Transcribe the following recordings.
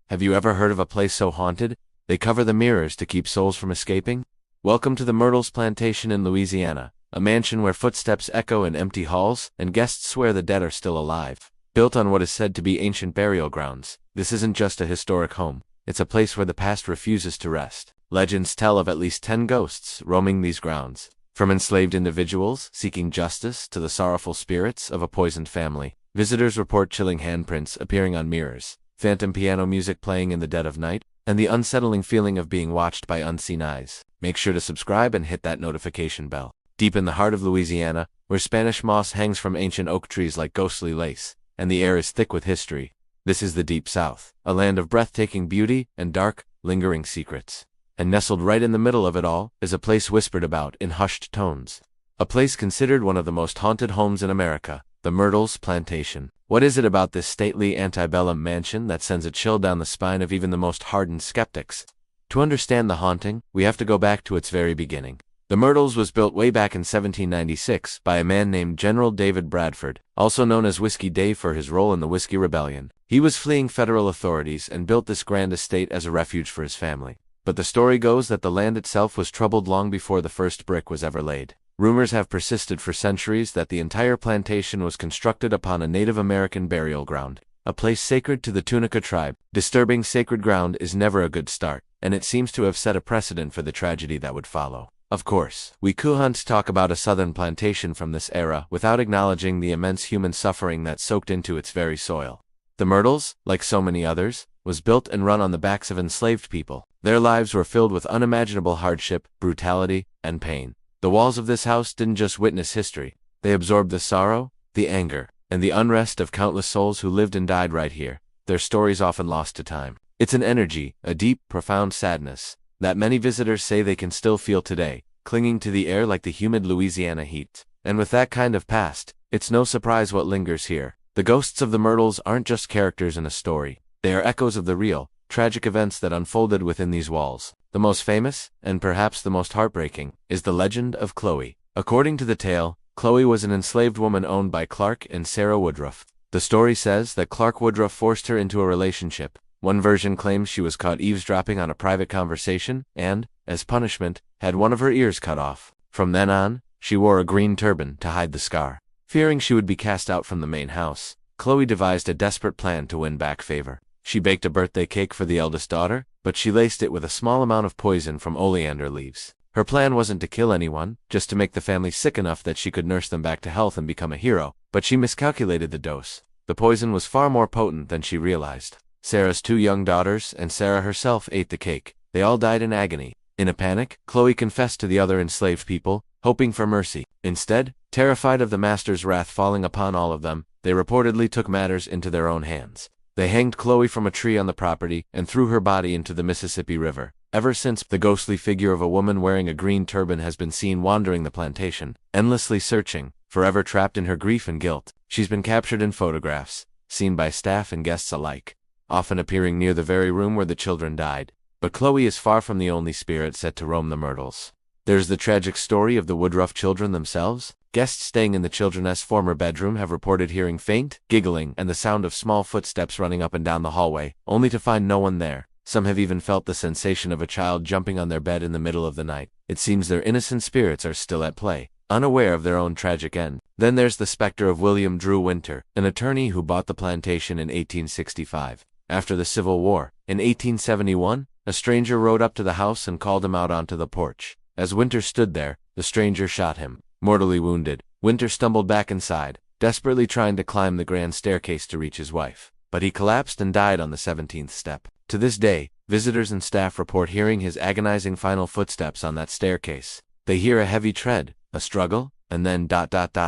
Have you ever heard of a place so haunted? They cover the mirrors to keep souls from escaping? Welcome to the Myrtles Plantation in Louisiana, a mansion where footsteps echo in empty halls and guests swear the dead are still alive. Built on what is said to be ancient burial grounds, this isn't just a historic home. It's a place where the past refuses to rest. Legends tell of at least 10 ghosts roaming these grounds, from enslaved individuals seeking justice to the sorrowful spirits of a poisoned family. Visitors report chilling handprints appearing on mirrors, phantom piano music playing in the dead of night, and the unsettling feeling of being watched by unseen eyes. Make sure to subscribe and hit that notification bell. Deep in the heart of Louisiana, where Spanish moss hangs from ancient oak trees like ghostly lace, and the air is thick with history, this is the Deep South, a land of breathtaking beauty and dark, lingering secrets. And nestled right in the middle of it all is a place whispered about in hushed tones. A place considered one of the most haunted homes in America, the Myrtles Plantation. What is it about this stately antebellum mansion that sends a chill down the spine of even the most hardened skeptics? To understand the haunting, we have to go back to its very beginning. The Myrtles was built way back in 1796 by a man named General David Bradford, also known as Whiskey Dave for his role in the Whiskey Rebellion. He was fleeing federal authorities and built this grand estate as a refuge for his family. But the story goes that the land itself was troubled long before the first brick was ever laid. Rumors have persisted for centuries that the entire plantation was constructed upon a Native American burial ground, a place sacred to the Tunica tribe. Disturbing sacred ground is never a good start, and it seems to have set a precedent for the tragedy that would follow. Of course, we couldn't talk about a southern plantation from this era without acknowledging the immense human suffering that soaked into its very soil. The Myrtles, like so many others, was built and run on the backs of enslaved people. Their lives were filled with unimaginable hardship, brutality, and pain. The walls of this house didn't just witness history. They absorbed the sorrow, the anger, and the unrest of countless souls who lived and died right here, their stories often lost to time. It's an energy, a deep, profound sadness, that many visitors say they can still feel today, clinging to the air like the humid Louisiana heat. And with that kind of past, it's no surprise what lingers here. The ghosts of the Myrtles aren't just characters in a story. They are echoes of the real, tragic events that unfolded within these walls. The most famous, and perhaps the most heartbreaking, is the legend of Chloe. According to the tale, Chloe was an enslaved woman owned by Clark and Sarah Woodruff. The story says that Clark Woodruff forced her into a relationship. One version claims she was caught eavesdropping on a private conversation and, as punishment, had one of her ears cut off. From then on, she wore a green turban to hide the scar. Fearing she would be cast out from the main house, Chloe devised a desperate plan to win back favor. She baked a birthday cake for the eldest daughter, but she laced it with a small amount of poison from oleander leaves. Her plan wasn't to kill anyone, just to make the family sick enough that she could nurse them back to health and become a hero, but she miscalculated the dose. The poison was far more potent than she realized. Sarah's 2 young daughters and Sarah herself ate the cake. They all died in agony. In a panic, Chloe confessed to the other enslaved people, hoping for mercy. Instead, terrified of the master's wrath falling upon all of them, they reportedly took matters into their own hands. They hanged Chloe from a tree on the property and threw her body into the Mississippi River. Ever since, the ghostly figure of a woman wearing a green turban has been seen wandering the plantation, endlessly searching, forever trapped in her grief and guilt. She's been captured in photographs, seen by staff and guests alike, often appearing near the very room where the children died. But Chloe is far from the only spirit set to roam the Myrtles. There's the tragic story of the Woodruff children themselves. Guests staying in the children's former bedroom have reported hearing faint giggling and the sound of small footsteps running up and down the hallway, only to find no one there. Some have even felt the sensation of a child jumping on their bed in the middle of the night. It seems their innocent spirits are still at play, unaware of their own tragic end. Then there's the specter of William Drew Winter, an attorney who bought the plantation in 1865. After the Civil War, in 1871, a stranger rode up to the house and called him out onto the porch. As Winter stood there, the stranger shot him. Mortally wounded, Winter stumbled back inside, desperately trying to climb the grand staircase to reach his wife. But he collapsed and died on the 17th step. To this day, visitors and staff report hearing his agonizing final footsteps on that staircase. They hear a heavy tread, a struggle, and then ...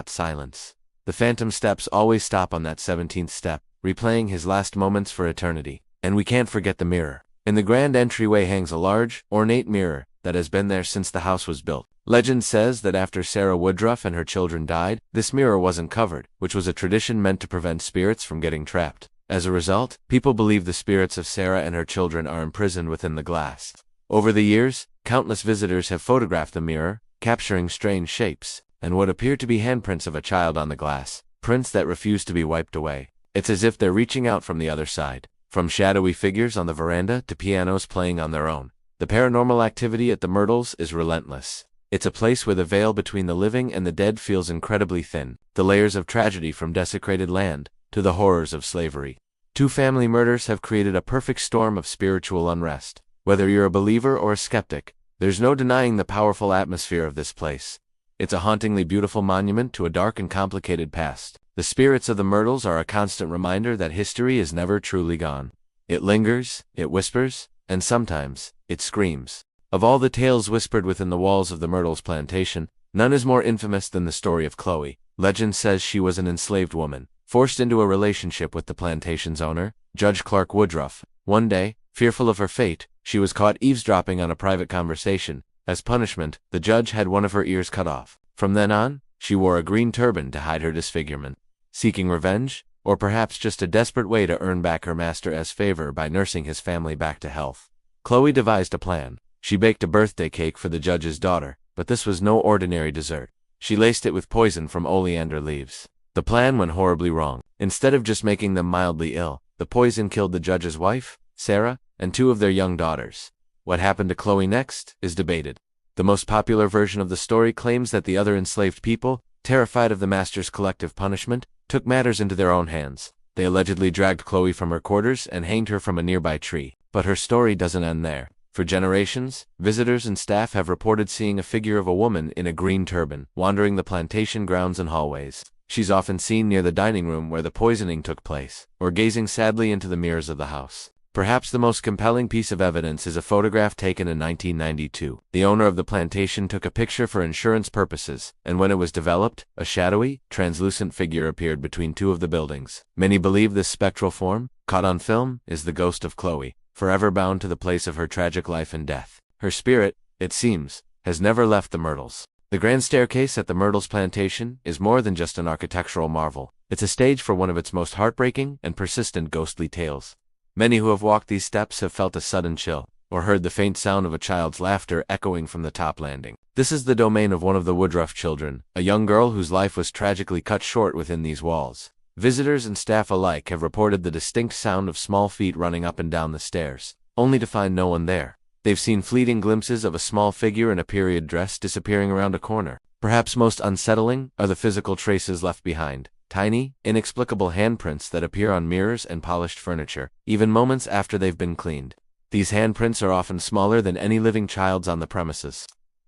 silence. The phantom steps always stop on that 17th step, replaying his last moments for eternity. And we can't forget the mirror. In the grand entryway hangs a large, ornate mirror that has been there since the house was built. Legend says that after Sarah Woodruff and her children died, this mirror wasn't covered, which was a tradition meant to prevent spirits from getting trapped. As a result, people believe the spirits of Sarah and her children are imprisoned within the glass. Over the years, countless visitors have photographed the mirror, capturing strange shapes, and what appear to be handprints of a child on the glass, prints that refuse to be wiped away. It's as if they're reaching out from the other side. From shadowy figures on the veranda to pianos playing on their own, the paranormal activity at the Myrtles is relentless. It's a place where the veil between the living and the dead feels incredibly thin, the layers of tragedy from desecrated land to the horrors of slavery. Two family murders have created a perfect storm of spiritual unrest. Whether you're a believer or a skeptic, there's no denying the powerful atmosphere of this place. It's a hauntingly beautiful monument to a dark and complicated past. The spirits of the Myrtles are a constant reminder that history is never truly gone. It lingers, it whispers, and sometimes, it screams. Of all the tales whispered within the walls of the Myrtles Plantation, none is more infamous than the story of Chloe. Legend says she was an enslaved woman, forced into a relationship with the plantation's owner, Judge Clark Woodruff. One day, fearful of her fate, she was caught eavesdropping on a private conversation. As punishment, the judge had one of her ears cut off. From then on, she wore a green turban to hide her disfigurement. Seeking revenge, or perhaps just a desperate way to earn back her master's favor by nursing his family back to health, Chloe devised a plan. She baked a birthday cake for the judge's daughter, but this was no ordinary dessert. She laced it with poison from oleander leaves. The plan went horribly wrong. Instead of just making them mildly ill, the poison killed the judge's wife, Sarah, and two of their young daughters. What happened to Chloe next is debated. The most popular version of the story claims that the other enslaved people, terrified of the master's collective punishment, took matters into their own hands. They allegedly dragged Chloe from her quarters and hanged her from a nearby tree. But her story doesn't end there. For generations, visitors and staff have reported seeing a figure of a woman in a green turban wandering the plantation grounds and hallways. She's often seen near the dining room where the poisoning took place, or gazing sadly into the mirrors of the house. Perhaps the most compelling piece of evidence is a photograph taken in 1992. The owner of the plantation took a picture for insurance purposes, and when it was developed, a shadowy, translucent figure appeared between two of the buildings. Many believe this spectral form, caught on film, is the ghost of Chloe, forever bound to the place of her tragic life and death. Her spirit, it seems, has never left the Myrtles. The grand staircase at the Myrtles Plantation is more than just an architectural marvel. It's a stage for one of its most heartbreaking and persistent ghostly tales. Many who have walked these steps have felt a sudden chill, or heard the faint sound of a child's laughter echoing from the top landing. This is the domain of one of the Woodruff children, a young girl whose life was tragically cut short within these walls. Visitors and staff alike have reported the distinct sound of small feet running up and down the stairs, only to find no one there. They've seen fleeting glimpses of a small figure in a period dress disappearing around a corner. Perhaps most unsettling are the physical traces left behind. Tiny, inexplicable handprints that appear on mirrors and polished furniture, even moments after they've been cleaned. These handprints are often smaller than any living child's on the premises.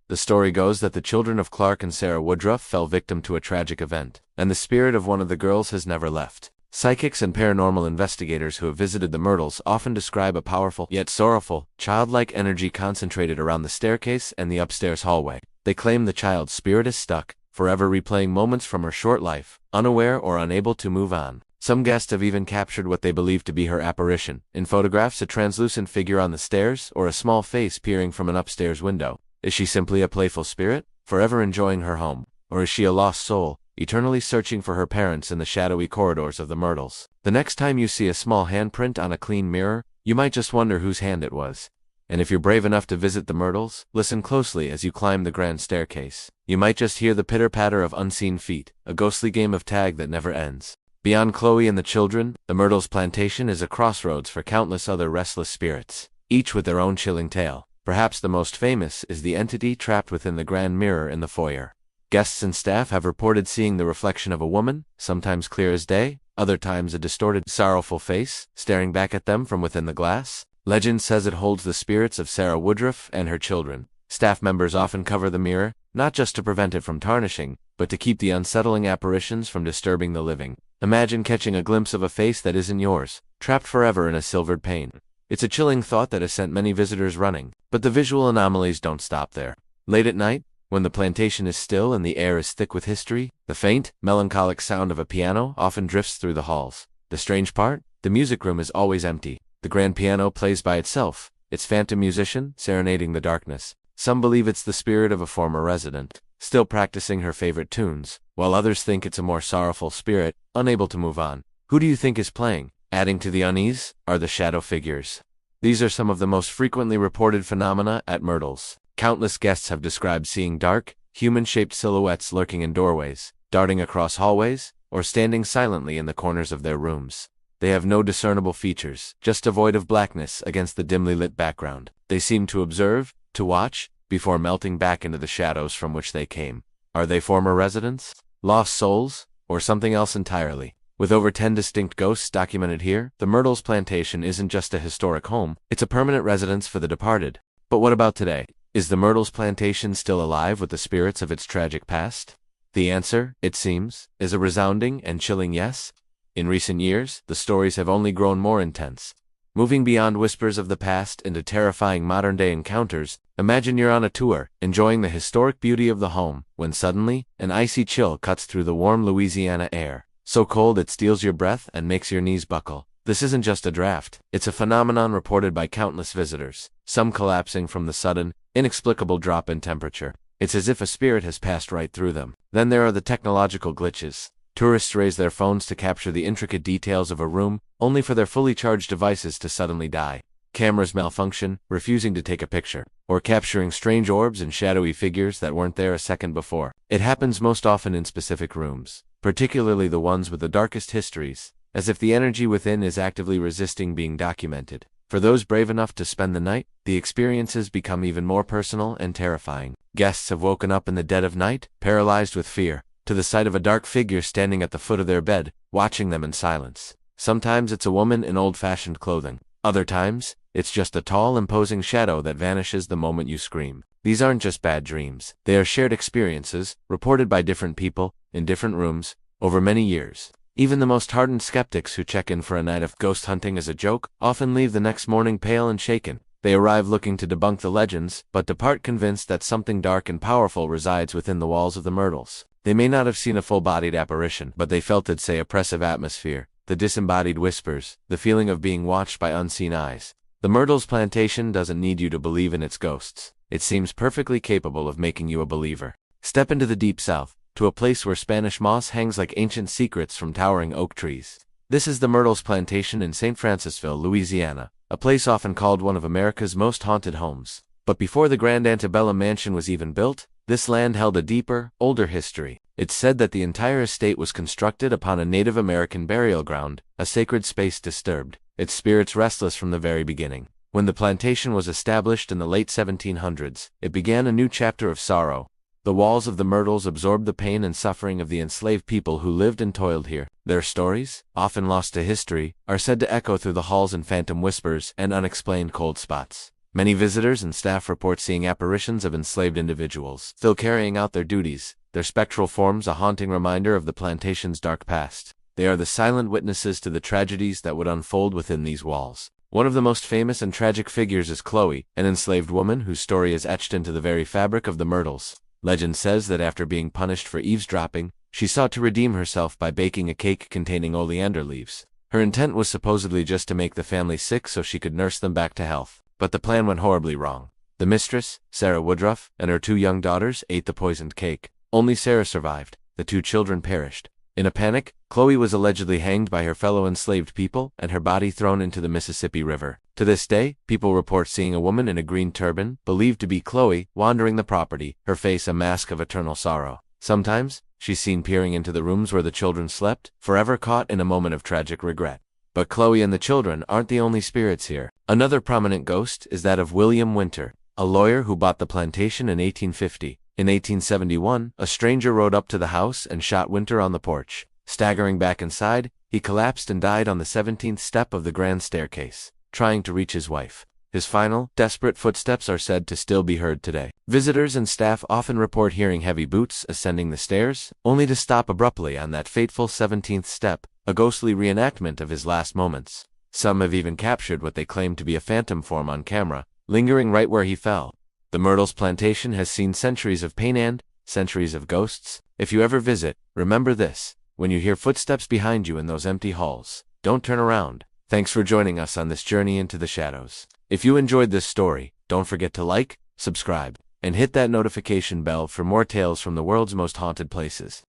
The story goes that the children of Clark and Sarah Woodruff fell victim to a tragic event, and the spirit of one of the girls has never left. Psychics and paranormal investigators who have visited the Myrtles often describe a powerful, yet sorrowful, childlike energy concentrated around the staircase and the upstairs hallway. They claim the child's spirit is stuck, forever replaying moments from her short life, unaware or unable to move on. Some guests have even captured what they believe to be her apparition. In photographs, a translucent figure on the stairs, or a small face peering from an upstairs window. Is she simply a playful spirit, forever enjoying her home? Or is she a lost soul, eternally searching for her parents in the shadowy corridors of the Myrtles? The next time you see a small handprint on a clean mirror, you might just wonder whose hand it was. And if you're brave enough to visit the Myrtles, listen closely as you climb the grand staircase. You might just hear the pitter-patter of unseen feet, a ghostly game of tag that never ends. Beyond Chloe and the children, the Myrtles Plantation is a crossroads for countless other restless spirits, each with their own chilling tale. Perhaps the most famous is the entity trapped within the grand mirror in the foyer. Guests and staff have reported seeing the reflection of a woman, sometimes clear as day, other times a distorted, sorrowful face, staring back at them from within the glass. Legend says it holds the spirits of Sarah Woodruff and her children. Staff members often cover the mirror, not just to prevent it from tarnishing, but to keep the unsettling apparitions from disturbing the living. Imagine catching a glimpse of a face that isn't yours, trapped forever in a silvered pane. It's a chilling thought that has sent many visitors running, but the visual anomalies don't stop there. Late at night, when the plantation is still and the air is thick with history, the faint, melancholic sound of a piano often drifts through the halls. The strange part? The music room is always empty. The grand piano plays by itself, its phantom musician serenading the darkness. Some believe it's the spirit of a former resident, still practicing her favorite tunes, while others think it's a more sorrowful spirit, unable to move on. Who do you think is playing? Adding to the unease are the shadow figures. These are some of the most frequently reported phenomena at Myrtles. Countless guests have described seeing dark, human-shaped silhouettes lurking in doorways, darting across hallways, or standing silently in the corners of their rooms. They have no discernible features, just a void of blackness against the dimly lit background. They seem to observe, to watch, before melting back into the shadows from which they came. Are they former residents? Lost souls? Or something else entirely? With over 10 distinct ghosts documented here, the Myrtles Plantation isn't just a historic home, it's a permanent residence for the departed. But what about today? Is the Myrtles Plantation still alive with the spirits of its tragic past? The answer, it seems, is a resounding and chilling yes. In recent years, the stories have only grown more intense. Moving beyond whispers of the past into terrifying modern-day encounters, imagine you're on a tour, enjoying the historic beauty of the home, when suddenly, an icy chill cuts through the warm Louisiana air. So cold it steals your breath and makes your knees buckle. This isn't just a draft, it's a phenomenon reported by countless visitors, some collapsing from the sudden, inexplicable drop in temperature. It's as if a spirit has passed right through them. Then there are the technological glitches. Tourists raise their phones to capture the intricate details of a room, only for their fully charged devices to suddenly die. Cameras malfunction, refusing to take a picture, or capturing strange orbs and shadowy figures that weren't there a second before. It happens most often in specific rooms, particularly the ones with the darkest histories, as if the energy within is actively resisting being documented. For those brave enough to spend the night, the experiences become even more personal and terrifying. Guests have woken up in the dead of night, paralyzed with fear, to the sight of a dark figure standing at the foot of their bed, watching them in silence. Sometimes it's a woman in old-fashioned clothing. Other times, it's just a tall, imposing shadow that vanishes the moment you scream. These aren't just bad dreams. They are shared experiences, reported by different people, in different rooms, over many years. Even the most hardened skeptics who check in for a night of ghost hunting as a joke often leave the next morning pale and shaken. They arrive looking to debunk the legends, but depart convinced that something dark and powerful resides within the walls of the Myrtles. They may not have seen a full-bodied apparition, but they felt its oppressive atmosphere, the disembodied whispers, the feeling of being watched by unseen eyes. The Myrtles Plantation doesn't need you to believe in its ghosts. It seems perfectly capable of making you a believer. Step into the deep south, to a place where Spanish moss hangs like ancient secrets from towering oak trees. This is the Myrtles Plantation in St. Francisville, Louisiana, a place often called one of America's most haunted homes. But before the grand antebellum mansion was even built, this land held a deeper, older history. It's said that the entire estate was constructed upon a Native American burial ground, a sacred space disturbed, its spirits restless from the very beginning. When the plantation was established in the late 1700s, it began a new chapter of sorrow. The walls of the Myrtles absorbed the pain and suffering of the enslaved people who lived and toiled here. Their stories, often lost to history, are said to echo through the halls in phantom whispers and unexplained cold spots. Many visitors and staff report seeing apparitions of enslaved individuals, still carrying out their duties, their spectral forms a haunting reminder of the plantation's dark past. They are the silent witnesses to the tragedies that would unfold within these walls. One of the most famous and tragic figures is Chloe, an enslaved woman whose story is etched into the very fabric of the Myrtles. Legend says that after being punished for eavesdropping, she sought to redeem herself by baking a cake containing oleander leaves. Her intent was supposedly just to make the family sick so she could nurse them back to health. But the plan went horribly wrong. The mistress, Sarah Woodruff, and her 2 young daughters ate the poisoned cake. Only Sarah survived. The 2 children perished. In a panic, Chloe was allegedly hanged by her fellow enslaved people and her body thrown into the Mississippi River. To this day, people report seeing a woman in a green turban, believed to be Chloe, wandering the property, her face a mask of eternal sorrow. Sometimes, she's seen peering into the rooms where the children slept, forever caught in a moment of tragic regret. But Chloe and the children aren't the only spirits here. Another prominent ghost is that of William Winter, a lawyer who bought the plantation in 1850. In 1871, a stranger rode up to the house and shot Winter on the porch. Staggering back inside, he collapsed and died on the 17th step of the grand staircase, trying to reach his wife. His final, desperate footsteps are said to still be heard today. Visitors and staff often report hearing heavy boots ascending the stairs, only to stop abruptly on that fateful 17th step, a ghostly reenactment of his last moments. Some have even captured what they claim to be a phantom form on camera, lingering right where he fell. The Myrtles Plantation has seen centuries of pain and centuries of ghosts. If you ever visit, remember this: when you hear footsteps behind you in those empty halls, don't turn around. Thanks for joining us on this journey into the shadows. If you enjoyed this story, don't forget to like, subscribe, and hit that notification bell for more tales from the world's most haunted places.